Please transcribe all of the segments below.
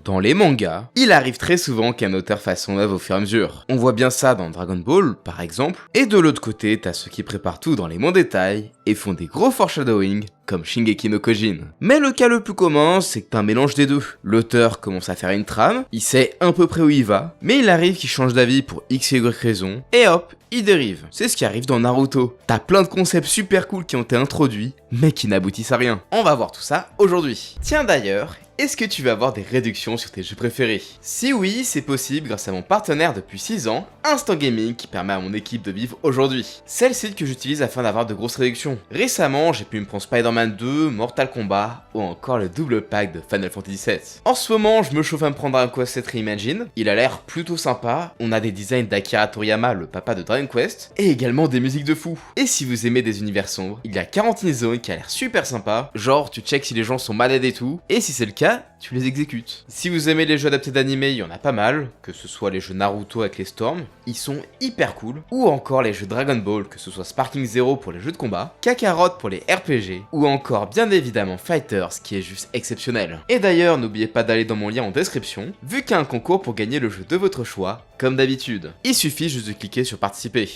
Dans les mangas, il arrive très souvent qu'un auteur fasse son œuvre au fur et à mesure. On voit bien ça dans Dragon Ball, par exemple, et de l'autre côté, t'as ceux qui préparent tout dans les monts détails et font des gros foreshadowing, comme Shingeki no Kyojin. Mais le cas le plus commun, c'est que t'as un mélange des deux. L'auteur commence à faire une trame, il sait à peu près où il va, mais il arrive qu'il change d'avis pour x et y raison, et hop, il dérive. C'est ce qui arrive dans Naruto. T'as plein de concepts super cool qui ont été introduits, mais qui n'aboutissent à rien. On va voir tout ça aujourd'hui. Tiens d'ailleurs, est-ce que tu vas avoir des réductions sur tes jeux préférés? Si oui, c'est possible grâce à mon partenaire depuis 6 ans, Instant Gaming, qui permet à mon équipe de vivre aujourd'hui. C'est le site que j'utilise afin d'avoir de grosses réductions. Récemment, j'ai pu me prendre Spider-Man 2, Mortal Kombat, ou encore le double pack de Final Fantasy VII. En ce moment, je me chauffe à me prendre un Quest 7 Reimagine, il a l'air plutôt sympa, on a des designs d'Akira Toriyama, le papa de Dragon Quest, et également des musiques de fou. Et si vous aimez des univers sombres, il y a Quarantine Zone qui a l'air super sympa, genre tu checks si les gens sont malades et tout, et si c'est le cas, tu les exécutes. Si vous aimez les jeux adaptés d'anime, il y en a pas mal, que ce soit les jeux Naruto avec les Storms, ils sont hyper cool, ou encore les jeux Dragon Ball, que ce soit Sparking Zero pour les jeux de combat, Kakarot pour les RPG, ou encore bien évidemment Fighters qui est juste exceptionnel. Et d'ailleurs, n'oubliez pas d'aller dans mon lien en description, vu qu'il y a un concours pour gagner le jeu de votre choix, comme d'habitude. Il suffit juste de cliquer sur participer.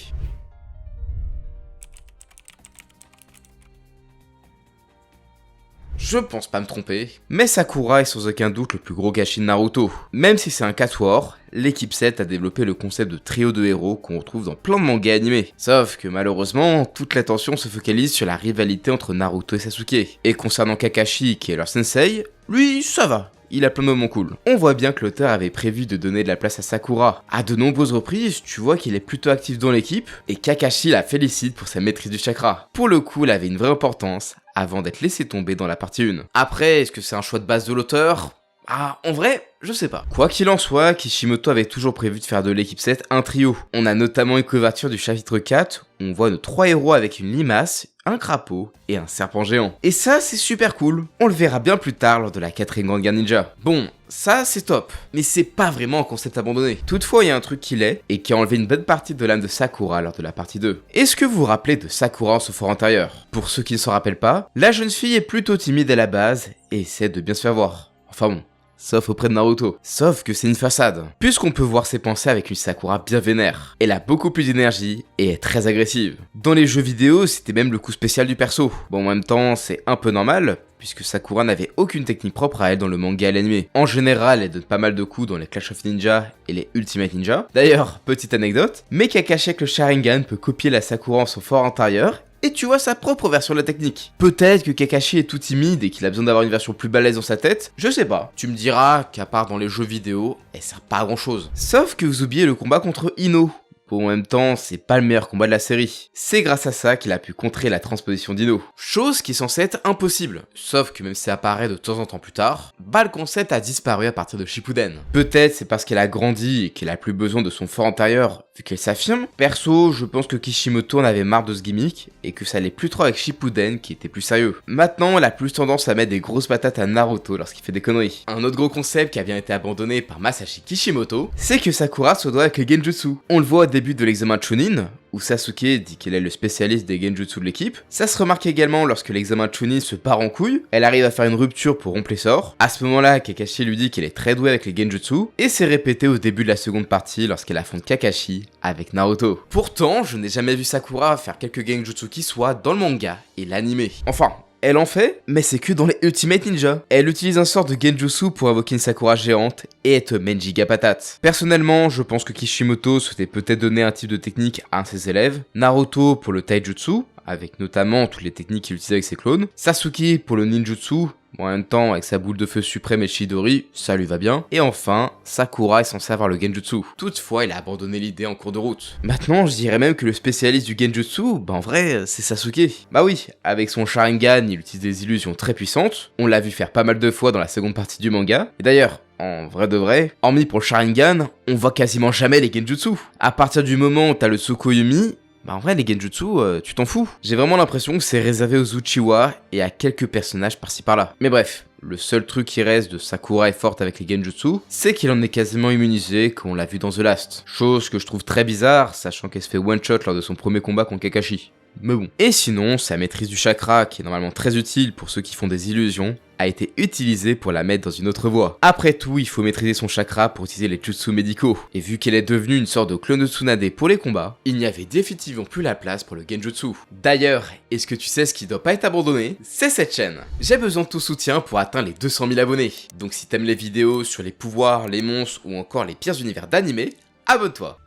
Je pense pas me tromper, mais Sakura est sans aucun doute le plus gros gâchis de Naruto. Même si c'est un 4 war, l'équipe 7 a développé le concept de trio de héros qu'on retrouve dans plein de mangas animés. Sauf que malheureusement, toute l'attention se focalise sur la rivalité entre Naruto et Sasuke. Et concernant Kakashi, qui est leur sensei, lui, ça va. Il a plein de moments cool. On voit bien que l'auteur avait prévu de donner de la place à Sakura. À de nombreuses reprises, tu vois qu'il est plutôt actif dans l'équipe, et Kakashi la félicite pour sa maîtrise du chakra. Pour le coup, elle avait une vraie importance, avant d'être laissé tomber dans la partie 1. Après, est-ce que c'est un choix de base de l'auteur ? Ah, en vrai, je sais pas. Quoi qu'il en soit, Kishimoto avait toujours prévu de faire de l'équipe 7 un trio. On a notamment une couverture du chapitre 4, où on voit nos 3 héros avec une limace, un crapaud et un serpent géant. Et ça, c'est super cool. On le verra bien plus tard lors de la 4ème Grande Guerre Ninja. Bon, ça, c'est top. Mais c'est pas vraiment un concept abandonné. Toutefois, il y a un truc qui l'est, et qui a enlevé une bonne partie de l'âme de Sakura lors de la partie 2. Est-ce que vous vous rappelez de Sakura en son fort intérieur? Pour ceux qui ne s'en rappellent pas, la jeune fille est plutôt timide à la base, et essaie de bien se faire voir. Enfin bon. Sauf auprès de Naruto. Sauf que c'est une façade, puisqu'on peut voir ses pensées avec une Sakura bien vénère. Elle a beaucoup plus d'énergie et est très agressive. Dans les jeux vidéo, c'était même le coup spécial du perso. Bon, en même temps, c'est un peu normal, puisque Sakura n'avait aucune technique propre à elle dans le manga et l'anime. En général, elle donne pas mal de coups dans les Clash of Ninja et les Ultimate Ninja. D'ailleurs, petite anecdote, mais Kakashi avec le Sharingan peut copier la Sakura en son fort intérieur, et tu vois sa propre version de la technique. Peut-être que Kakashi est tout timide et qu'il a besoin d'avoir une version plus balèze dans sa tête, je sais pas. Tu me diras qu'à part dans les jeux vidéo, elle sert pas à grand chose. Sauf que vous oubliez le combat contre Ino. Bon, en même temps, c'est pas le meilleur combat de la série. C'est grâce à ça qu'il a pu contrer la transposition d'Ino. Chose qui est censée être impossible. Sauf que même si ça apparaît de temps en temps plus tard, bah le concept a disparu à partir de Shippuden. Peut-être c'est parce qu'elle a grandi et qu'elle a plus besoin de son fort intérieur vu qu'elle s'affirme. Perso, je pense que Kishimoto en avait marre de ce gimmick et que ça allait plus trop avec Shippuden qui était plus sérieux. Maintenant, elle a plus tendance à mettre des grosses patates à Naruto lorsqu'il fait des conneries. Un autre gros concept qui a bien été abandonné par Masashi Kishimoto, c'est que Sakura se doit avec le Genjutsu. On le voit au début de l'examen de Chunin, où Sasuke dit qu'elle est le spécialiste des genjutsu de l'équipe. Ça se remarque également lorsque l'examen de Chunin se part en couille, elle arrive à faire une rupture pour rompre les sorts. À ce moment-là, Kakashi lui dit qu'elle est très douée avec les genjutsu, et c'est répété au début de la seconde partie lorsqu'elle affronte Kakashi avec Naruto. Pourtant, je n'ai jamais vu Sakura faire quelques genjutsu qui soient dans le manga et l'anime. Enfin, elle en fait, mais c'est que dans les Ultimate Ninja. Elle utilise un sort de Genjutsu pour invoquer une Sakura géante et être main giga patate. Personnellement, je pense que Kishimoto souhaitait peut-être donner un type de technique à un de ses élèves, Naruto pour le Taijutsu, avec notamment toutes les techniques qu'il utilise avec ses clones, Sasuke pour le ninjutsu, en même temps avec sa boule de feu suprême et Chidori, ça lui va bien, et enfin, Sakura est censé avoir le genjutsu. Toutefois, il a abandonné l'idée en cours de route. Maintenant, je dirais même que le spécialiste du genjutsu, bah en vrai, c'est Sasuke. Bah oui, avec son Sharingan, il utilise des illusions très puissantes, on l'a vu faire pas mal de fois dans la seconde partie du manga, et d'ailleurs, en vrai de vrai, hormis pour le Sharingan, on voit quasiment jamais les genjutsu. À partir du moment où t'as le Tsukuyomi, bah en vrai les genjutsu, tu t'en fous. J'ai vraiment l'impression que c'est réservé aux Uchiwa et à quelques personnages par-ci par-là. Mais bref, le seul truc qui reste de Sakura est forte avec les genjutsu, c'est qu'il en est quasiment immunisé comme on l'a vu dans The Last. Chose que je trouve très bizarre, sachant qu'elle se fait one-shot lors de son premier combat contre Kakashi. mais bon. Et sinon, sa maîtrise du chakra, qui est normalement très utile pour ceux qui font des illusions, a été utilisée pour la mettre dans une autre voie. Après tout, il faut maîtriser son chakra pour utiliser les jutsu médicaux, et vu qu'elle est devenue une sorte de clone de Tsunade pour les combats, il n'y avait définitivement plus la place pour le genjutsu. D'ailleurs, est-ce que tu sais ce qui doit pas être abandonné? C'est cette chaîne. J'ai besoin de ton soutien pour atteindre les 200 000 abonnés, donc si t'aimes les vidéos sur les pouvoirs, les monstres ou encore les pires univers d'anime, abonne-toi.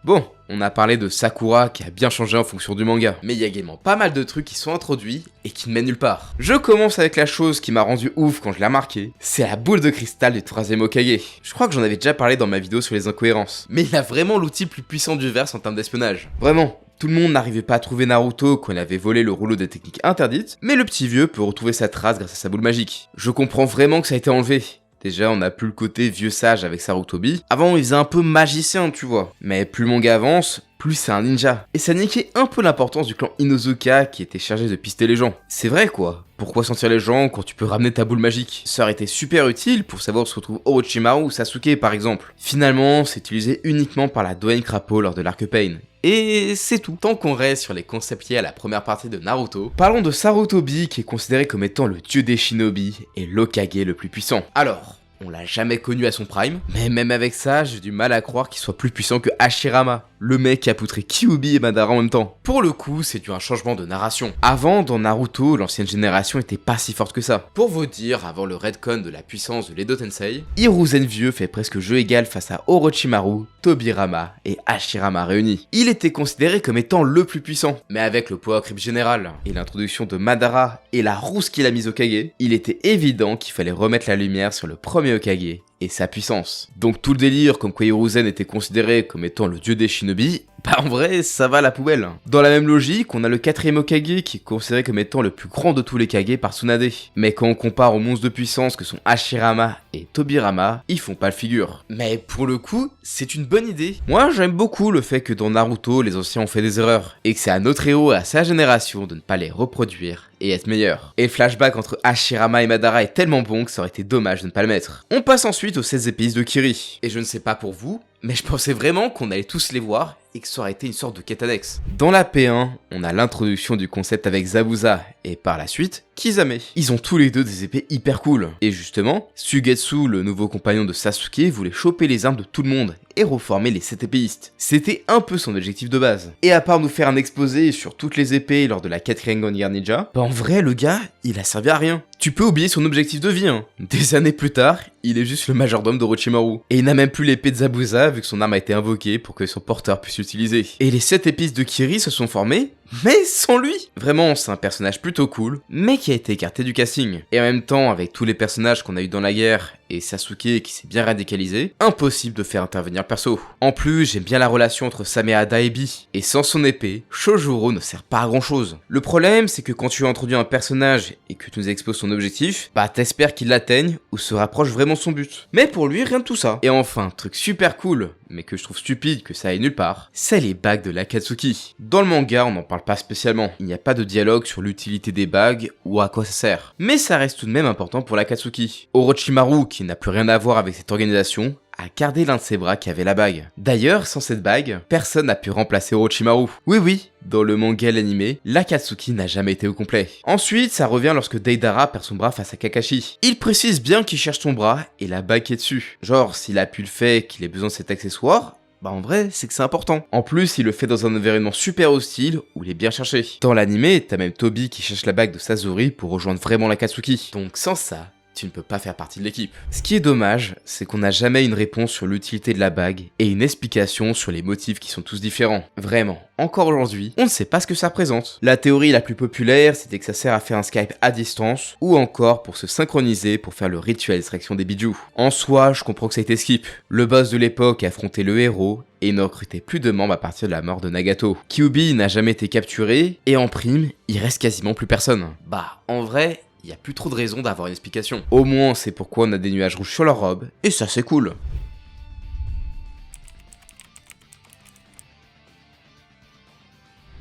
Bon, on a parlé de Sakura qui a bien changé en fonction du manga, mais il y a également pas mal de trucs qui sont introduits et qui ne mènent nulle part. Je commence avec la chose qui m'a rendu ouf quand je l'ai remarqué, c'est la boule de cristal du 3ème Hokage. Je crois que j'en avais déjà parlé dans ma vidéo sur les incohérences, mais il a vraiment l'outil le plus puissant du verse en termes d'espionnage. Vraiment. Tout le monde n'arrivait pas à trouver Naruto quand il avait volé le rouleau des techniques interdites, mais le petit vieux peut retrouver sa trace grâce à sa boule magique. Je comprends vraiment que ça a été enlevé. Déjà, on n'a plus le côté vieux sage avec Sarutobi. Avant, il faisait un peu magicien, tu vois. Mais plus le manga avance, plus c'est un ninja. Et ça niquait un peu l'importance du clan Inozuka qui était chargé de pister les gens. C'est vrai quoi. Pourquoi sentir les gens quand tu peux ramener ta boule magique? Ça aurait été super utile pour savoir où se retrouve Orochimaru ou Sasuke par exemple. Finalement, c'est utilisé uniquement par la doyenne Crapaud lors de l'arc Pain. Et c'est tout. Tant qu'on reste sur les concepts liés à la première partie de Naruto, parlons de Sarutobi qui est considéré comme étant le dieu des shinobi et l'Hokage le plus puissant. Alors, on l'a jamais connu à son prime, mais même avec ça, j'ai du mal à croire qu'il soit plus puissant que Hashirama, le mec qui a poutré Kyuubi et Madara en même temps. Pour le coup, c'est dû à un changement de narration. Avant, dans Naruto, l'ancienne génération était pas si forte que ça. Pour vous dire, avant le retcon de la puissance de l'Edo Tensei, Hiruzen vieux fait presque jeu égal face à Orochimaru, Tobirama et Hashirama réunis. Il était considéré comme étant le plus puissant, mais avec le power creep général et l'introduction de Madara et la rousse qu'il a mise au Kage, il était évident qu'il fallait remettre la lumière sur le premier Hokage et sa puissance. Donc tout le délire comme quoi Hiruzen était considéré comme étant le dieu des shinobi, bah en vrai ça va à la poubelle. Dans la même logique, on a le 4ème Hokage qui est considéré comme étant le plus grand de tous les Kage par Tsunade. Mais quand on compare aux monstres de puissance que sont Hashirama et Tobirama, ils font pas le figure. Mais pour le coup, c'est une bonne idée. Moi j'aime beaucoup le fait que dans Naruto, les anciens ont fait des erreurs, et que c'est à notre héros et à sa génération de ne pas les reproduire et être meilleur. Et le flashback entre Hashirama et Madara est tellement bon que ça aurait été dommage de ne pas le mettre. On passe ensuite aux 16 épéistes de Kiri. Et je ne sais pas pour vous, mais je pensais vraiment qu'on allait tous les voir et que ça aurait été une sorte de quête annexe. Dans la P1, on a l'introduction du concept avec Zabuza et par la suite, Kisame. Ils ont tous les deux des épées hyper cool. Et justement, Suigetsu, le nouveau compagnon de Sasuke, voulait choper les armes de tout le monde et reformer les 7 épéistes. C'était un peu son objectif de base. Et à part nous faire un exposé sur toutes les épées lors de la 4ème Gear Ninja, bah en vrai le gars, il a servi à rien. Tu peux oublier son objectif de vie, hein. Des années plus tard, il est juste le majordome d'Orochimaru. Et il n'a même plus l'épée de Zabuza vu que son arme a été invoquée pour que son porteur puisse l'utiliser. Et les 7 épices de Kiri se sont formées, mais sans lui. Vraiment, c'est un personnage plutôt cool, mais qui a été écarté du casting. Et en même temps, avec tous les personnages qu'on a eu dans la guerre, et Sasuke qui s'est bien radicalisé, impossible de faire intervenir perso. En plus, j'aime bien la relation entre Sameada et Bi, et sans son épée, Shojuro ne sert pas à grand chose. Le problème, c'est que quand tu introduis un personnage et que tu nous exposes son objectif, bah t'espères qu'il l'atteigne ou se rapproche vraiment de son but. Mais pour lui, rien de tout ça. Et enfin, truc super cool, mais que je trouve stupide que ça aille nulle part, c'est les bagues de l'Akatsuki. Dans le manga, on n'en parle pas spécialement. Il n'y a pas de dialogue sur l'utilité des bagues ou à quoi ça sert. Mais ça reste tout de même important pour l'Akatsuki. Orochimaru, qui n'a plus rien à voir avec cette organisation, a gardé l'un de ses bras qui avait la bague. D'ailleurs, sans cette bague, personne n'a pu remplacer Orochimaru. Oui, dans le manga et l'anime, l'Akatsuki n'a jamais été au complet. Ensuite, ça revient lorsque Deidara perd son bras face à Kakashi. Il précise bien qu'il cherche son bras et la bague qui est dessus. Genre, s'il a pu le fait qu'il ait besoin de cet accessoire, bah en vrai, c'est que c'est important. En plus, il le fait dans un environnement super hostile où il est bien cherché. Dans l'anime, t'as même Tobi qui cherche la bague de Sasori pour rejoindre vraiment l'Akatsuki. Donc sans ça, tu ne peux pas faire partie de l'équipe. Ce qui est dommage, c'est qu'on n'a jamais une réponse sur l'utilité de la bague et une explication sur les motifs qui sont tous différents. Vraiment, encore aujourd'hui, on ne sait pas ce que ça représente. La théorie la plus populaire, c'était que ça sert à faire un Skype à distance ou encore pour se synchroniser pour faire le rituel d'extraction des bijoux. En soi, je comprends que ça a été skip. Le boss de l'époque a affronté le héros et il ne recrutait plus de membres à partir de la mort de Nagato. Kyuubi n'a jamais été capturé et en prime, il reste quasiment plus personne. Bah, en vrai, il n'y a plus trop de raison d'avoir une explication. Au moins, c'est pourquoi on a des nuages rouges sur leur robe, et ça c'est cool.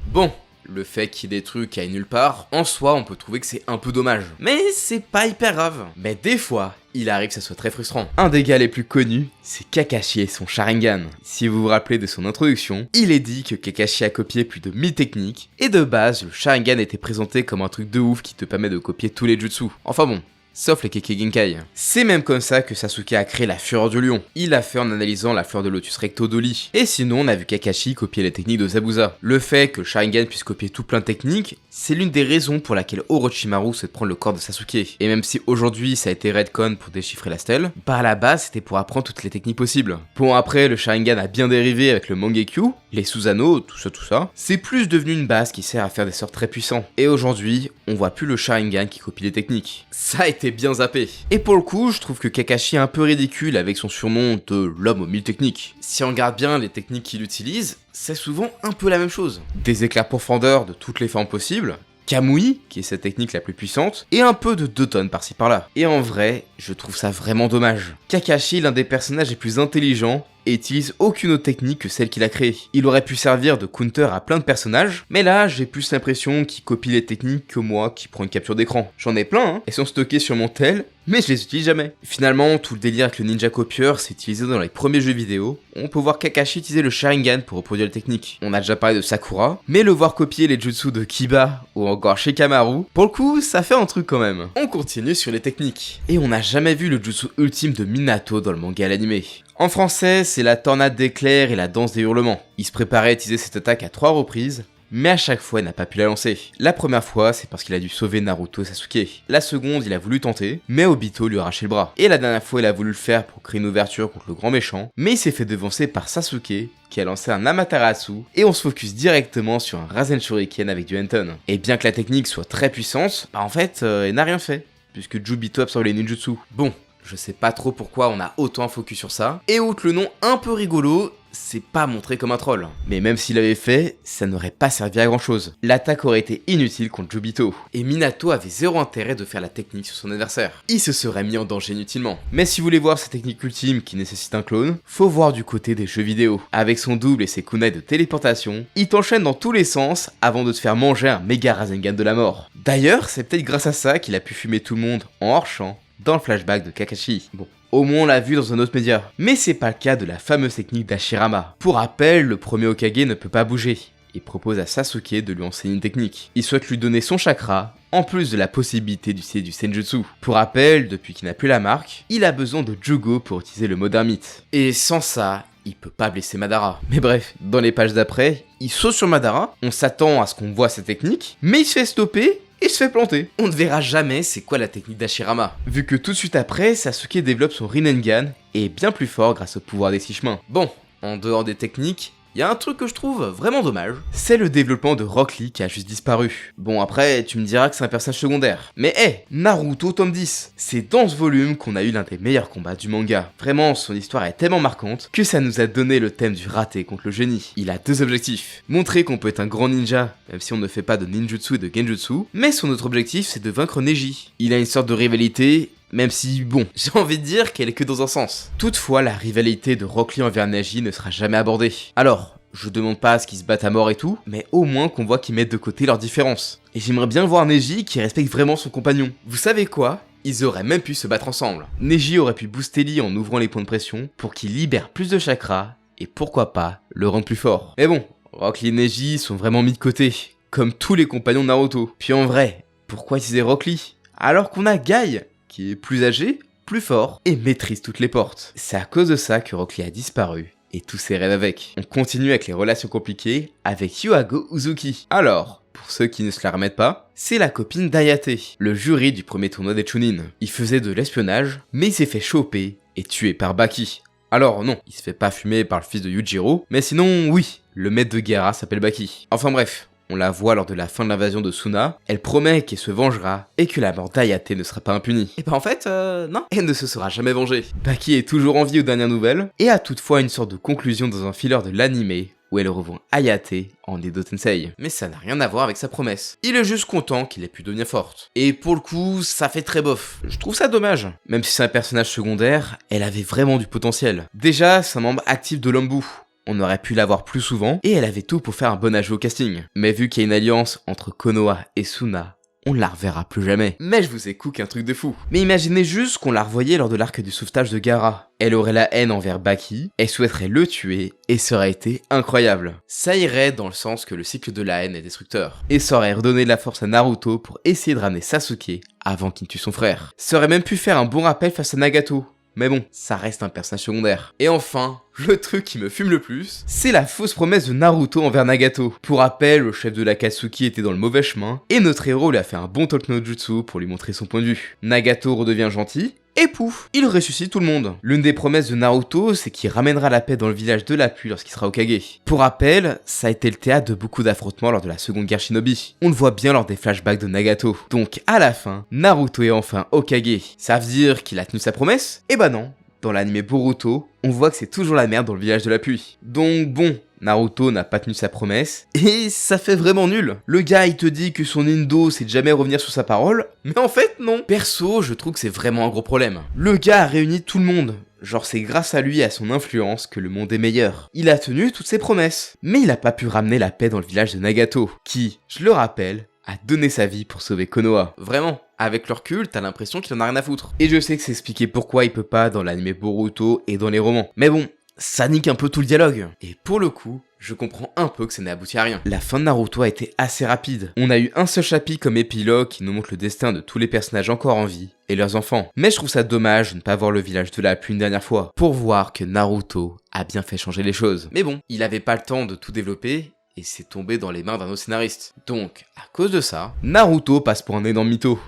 Bon, Le fait qu'il y ait des trucs qui aillent nulle part, en soi, on peut trouver que c'est un peu dommage. Mais c'est pas hyper grave. Mais des fois, il arrive que ça soit très frustrant. Un des gars les plus connus, c'est Kakashi et son Sharingan. Si vous vous rappelez de son introduction, il est dit que Kakashi a copié plus de 1000 techniques, et de base, le Sharingan était présenté comme un truc de ouf qui te permet de copier tous les jutsu. Enfin bon. Sauf les Kekkei Genkai. C'est même comme ça que Sasuke a créé la fureur du lion. Il l'a fait en analysant la fleur de lotus recto d'Oli. Et sinon, on a vu Kakashi copier les techniques de Zabuza. Le fait que Sharingan puisse copier tout plein de techniques, c'est l'une des raisons pour laquelle Orochimaru souhaite prendre le corps de Sasuke. Et même si aujourd'hui ça a été retcon pour déchiffrer la stèle, bah à la base c'était pour apprendre toutes les techniques possibles. Bon après, le Sharingan a bien dérivé avec le Mangekyo, les Susanoo, tout ça. C'est plus devenu une base qui sert à faire des sorts très puissants. Et aujourd'hui, on voit plus le Sharingan qui copie les techniques. Ça a été bien zappé. Et pour le coup, je trouve que Kakashi est un peu ridicule avec son surnom de l'homme aux 1000 techniques. Si on regarde bien les techniques qu'il utilise, c'est souvent un peu la même chose. Des éclairs profondeurs de toutes les formes possibles, Kamui, qui est sa technique la plus puissante, et un peu de 2 tonnes par-ci par-là. Et en vrai, je trouve ça vraiment dommage. Kakashi est l'un des personnages les plus intelligents, et utilise aucune autre technique que celle qu'il a créée. Il aurait pu servir de counter à plein de personnages, mais là j'ai plus l'impression qu'il copie les techniques que moi qui prends une capture d'écran. J'en ai plein, elles sont stockées sur mon tel, mais je les utilise jamais. Finalement, tout le délire avec le ninja copieur s'est utilisé dans les premiers jeux vidéo. On peut voir Kakashi utiliser le Sharingan pour reproduire les techniques. On a déjà parlé de Sakura, mais le voir copier les jutsu de Kiba ou encore Shikamaru, pour le coup, ça fait un truc quand même. On continue sur les techniques. Et on n'a jamais vu le jutsu ultime de Minato dans le manga à l'animé. En français, c'est la tornade d'éclairs et la danse des hurlements. Il se préparait à utiliser cette attaque à 3 reprises, mais à chaque fois il n'a pas pu la lancer. La première fois, c'est parce qu'il a dû sauver Naruto et Sasuke. La seconde, il a voulu tenter, mais Obito lui a arraché le bras. Et la dernière fois, il a voulu le faire pour créer une ouverture contre le grand méchant, mais il s'est fait devancer par Sasuke, qui a lancé un Amaterasu, et on se focus directement sur un Rasen Shuriken avec du Henton. Et bien que la technique soit très puissante, bah en fait, il n'a rien fait, puisque Jubito absorbe les ninjutsu. Bon. Je sais pas trop pourquoi on a autant focus sur ça. Et outre le nom un peu rigolo, c'est pas montré comme un troll. Mais même s'il avait fait, ça n'aurait pas servi à grand chose. L'attaque aurait été inutile contre Jubito. Et Minato avait zéro intérêt de faire la technique sur son adversaire. Il se serait mis en danger inutilement. Mais si vous voulez voir sa technique ultime qui nécessite un clone, faut voir du côté des jeux vidéo. Avec son double et ses kunai de téléportation, il t'enchaîne dans tous les sens avant de te faire manger un méga Rasengan de la mort. D'ailleurs, c'est peut-être grâce à ça qu'il a pu fumer tout le monde en hors-champ dans le flashback de Kakashi. Bon, au moins on l'a vu dans un autre média. Mais c'est pas le cas de la fameuse technique d'Hashirama. Pour rappel, le premier Hokage ne peut pas bouger. Il propose à Sasuke de lui enseigner une technique. Il souhaite lui donner son chakra, en plus de la possibilité d'utiliser du Senjutsu. Pour rappel, depuis qu'il n'a plus la marque, il a besoin de Jugo pour utiliser le Modern Myth. Et sans ça, il peut pas blesser Madara. Mais bref, dans les pages d'après, il saute sur Madara, on s'attend à ce qu'on voit sa technique, mais il se fait stopper et se fait planter. On ne verra jamais c'est quoi la technique d'Hashirama, vu que tout de suite après, Sasuke développe son Rinnegan et est bien plus fort grâce au pouvoir des 6 chemins. Bon, en dehors des techniques, il y a un truc que je trouve vraiment dommage, c'est le développement de Rock Lee qui a juste disparu. Bon après, tu me diras que c'est un personnage secondaire. Mais Naruto tome 10, c'est dans ce volume qu'on a eu l'un des meilleurs combats du manga. Vraiment, son histoire est tellement marquante que ça nous a donné le thème du raté contre le génie. Il a 2 objectifs. Montrer qu'on peut être un grand ninja, même si on ne fait pas de ninjutsu et de genjutsu, mais son autre objectif c'est de vaincre Neji. Il a une sorte de rivalité, même si, bon, j'ai envie de dire qu'elle est que dans un sens. Toutefois, la rivalité de Rock Lee envers Neji ne sera jamais abordée. Alors, je demande pas à ce qu'ils se battent à mort et tout, mais au moins qu'on voit qu'ils mettent de côté leurs différences. Et j'aimerais bien voir Neji qui respecte vraiment son compagnon. Vous savez quoi ? Ils auraient même pu se battre ensemble. Neji aurait pu booster Lee en ouvrant les points de pression pour qu'il libère plus de chakra, et pourquoi pas le rendre plus fort. Mais bon, Rock Lee et Neji sont vraiment mis de côté, comme tous les compagnons de Naruto. Puis en vrai, pourquoi utiliser Rock Lee alors qu'on a Guy qui est plus âgé, plus fort, et maîtrise toutes les portes. C'est à cause de ça que Rock Lee a disparu, et tous ses rêves avec. On continue avec les relations compliquées avec Yuago Uzuki. Alors, pour ceux qui ne se la remettent pas, c'est la copine d'Ayate, le jury du premier tournoi des Chunin. Il faisait de l'espionnage, mais il s'est fait choper et tuer par Baki. Alors non, il se fait pas fumer par le fils de Yujiro, mais sinon oui, le maître de Gaara s'appelle Baki. Enfin bref. On la voit lors de la fin de l'invasion de Suna, elle promet qu'elle se vengera et que la mort d'Ayate ne sera pas impunie. Et bah en fait, non, elle ne se sera jamais vengée. Baki est toujours en vie aux dernières nouvelles, et a toutefois une sorte de conclusion dans un filler de l'anime, où elle revoit Ayate en Edo Tensei. Mais ça n'a rien à voir avec sa promesse. Il est juste content qu'il ait pu devenir forte. Et pour le coup, ça fait très bof. Je trouve ça dommage. Même si c'est un personnage secondaire, elle avait vraiment du potentiel. Déjà, c'est un membre actif de l'Ombu. on aurait pu la voir plus souvent, et elle avait tout pour faire un bon ajout au casting. Mais vu qu'il y a une alliance entre Konoha et Suna, on la reverra plus jamais. Mais je vous ai cook un truc de fou. Mais imaginez juste qu'on la revoyait lors de l'arc du sauvetage de Gaara. Elle aurait la haine envers Baki, elle souhaiterait le tuer, et ça aurait été incroyable. Ça irait dans le sens que le cycle de la haine est destructeur. Et ça aurait redonné de la force à Naruto pour essayer de ramener Sasuke avant qu'il ne tue son frère. Ça aurait même pu faire un bon rappel face à Nagato. Mais bon, ça reste un personnage secondaire. Et enfin, le truc qui me fume le plus, c'est la fausse promesse de Naruto envers Nagato. Pour rappel, le chef de l'Akatsuki était dans le mauvais chemin, et notre héros lui a fait un bon talk no jutsu pour lui montrer son point de vue. Nagato redevient gentil, et pouf, il ressuscite tout le monde. L'une des promesses de Naruto, c'est qu'il ramènera la paix dans le village de la pluie lorsqu'il sera Hokage. Pour rappel, ça a été le théâtre de beaucoup d'affrontements lors de la seconde guerre Shinobi. On le voit bien lors des flashbacks de Nagato. Donc à la fin, Naruto est enfin Hokage. Ça veut dire qu'il a tenu sa promesse? Eh bah non. Dans l'anime Boruto, on voit que c'est toujours la merde dans le village de la pluie. Donc bon, Naruto n'a pas tenu sa promesse, et ça fait vraiment nul. Le gars il te dit que son Indo c'est de jamais revenir sur sa parole, mais en fait non. Perso, je trouve que c'est vraiment un gros problème. Le gars a réuni tout le monde. Genre c'est grâce à lui et à son influence que le monde est meilleur. Il a tenu toutes ses promesses, mais il a pas pu ramener la paix dans le village de Nagato, qui, je le rappelle, a donné sa vie pour sauver Konoha. Vraiment, avec le recul, t'as l'impression qu'il en a rien à foutre. Et je sais que c'est expliqué pourquoi il peut pas dans l'anime Boruto et dans les romans. Mais bon, ça nique un peu tout le dialogue. Et pour le coup, je comprends un peu que ça n'ait abouti à rien. La fin de Naruto a été assez rapide. On a eu un seul chapitre comme épilogue qui nous montre le destin de tous les personnages encore en vie et leurs enfants. Mais je trouve ça dommage de ne pas voir le village de la pluie une dernière fois, pour voir que Naruto a bien fait changer les choses. Mais bon, il avait pas le temps de tout développer, et c'est tombé dans les mains d'un autre scénariste. Donc, à cause de ça, Naruto passe pour un énorme mytho.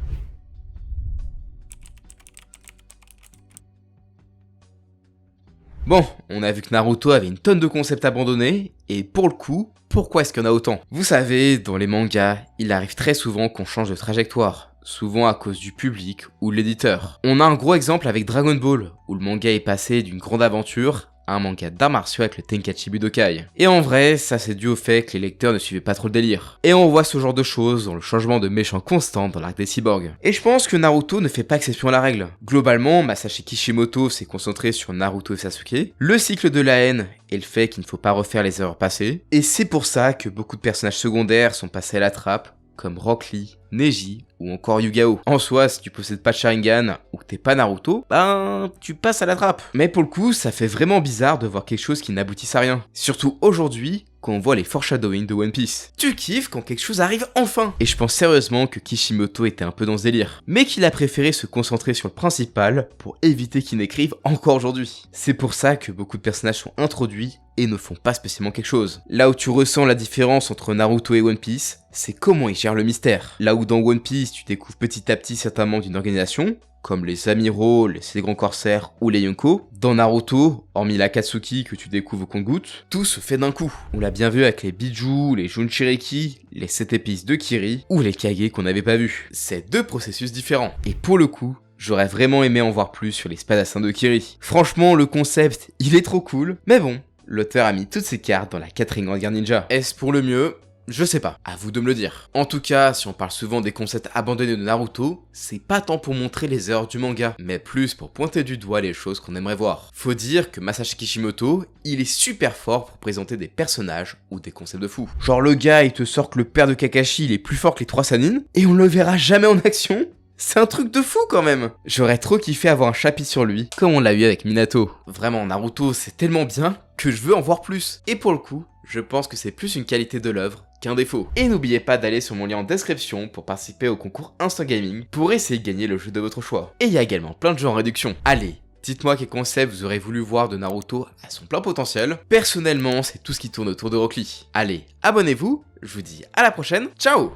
Bon, on a vu que Naruto avait une tonne de concepts abandonnés, et pour le coup, pourquoi est-ce qu'il y en a autant? Vous savez, dans les mangas, il arrive très souvent qu'on change de trajectoire, souvent à cause du public ou de l'éditeur. On a un gros exemple avec Dragon Ball, où le manga est passé d'une grande aventure à un manga d'arts martiaux avec le Tenkaichi Budokai. Et en vrai, ça c'est dû au fait que les lecteurs ne suivaient pas trop le délire. Et on voit ce genre de choses dans le changement de méchant constant dans l'arc des cyborgs. Et je pense que Naruto ne fait pas exception à la règle. Globalement, Masashi Kishimoto s'est concentré sur Naruto et Sasuke, le cycle de la haine et le fait qu'il ne faut pas refaire les erreurs passées. Et c'est pour ça que beaucoup de personnages secondaires sont passés à la trappe, comme Rock Lee, Neji ou encore Yugao. En soi, si tu possèdes pas de Sharingan ou que t'es pas Naruto, ben tu passes à la trappe. Mais pour le coup, ça fait vraiment bizarre de voir quelque chose qui n'aboutisse à rien. Surtout aujourd'hui, quand on voit les foreshadowing de One Piece. Tu kiffes quand quelque chose arrive enfin. Et je pense sérieusement que Kishimoto était un peu dans ce délire, mais qu'il a préféré se concentrer sur le principal pour éviter qu'il n'écrive encore aujourd'hui. C'est pour ça que beaucoup de personnages sont introduits et ne font pas spécialement quelque chose. Là où tu ressens la différence entre Naruto et One Piece, c'est comment ils gèrent le mystère. Là où dans One Piece, tu découvres petit à petit certains membres d'une organisation, comme les Amiraux, les grands corsaires ou les Yonko, dans Naruto, hormis l'Akatsuki que tu découvres au compte-gouttes, tout se fait d'un coup. On l'a bien vu avec les Biju, les Junchiriki, les 7 épices de Kiri, ou les Kage qu'on n'avait pas vus. C'est deux processus différents. Et pour le coup, j'aurais vraiment aimé en voir plus sur les spadassin de Kiri. Franchement, le concept, il est trop cool, mais bon, l'auteur a mis toutes ses cartes dans la 4ème grande guerre ninja. Est-ce pour le mieux? Je sais pas, à vous de me le dire. En tout cas, si on parle souvent des concepts abandonnés de Naruto, c'est pas tant pour montrer les erreurs du manga, mais plus pour pointer du doigt les choses qu'on aimerait voir. Faut dire que Masashi Kishimoto, il est super fort pour présenter des personnages ou des concepts de fou. Genre le gars, il te sort que le père de Kakashi, il est plus fort que les 3 Sannin, et on le verra jamais en action. C'est un truc de fou quand même. J'aurais trop kiffé avoir un chapitre sur lui, comme on l'a eu avec Minato. Vraiment, Naruto, c'est tellement bien que je veux en voir plus. Et pour le coup, je pense que c'est plus une qualité de l'œuvre qu'un défaut. Et n'oubliez pas d'aller sur mon lien en description pour participer au concours Instant Gaming pour essayer de gagner le jeu de votre choix. Et il y a également plein de jeux en réduction. Allez, dites-moi quel concept vous aurez voulu voir de Naruto à son plein potentiel. Personnellement, c'est tout ce qui tourne autour de Rock Lee. Allez, abonnez-vous, je vous dis à la prochaine, ciao!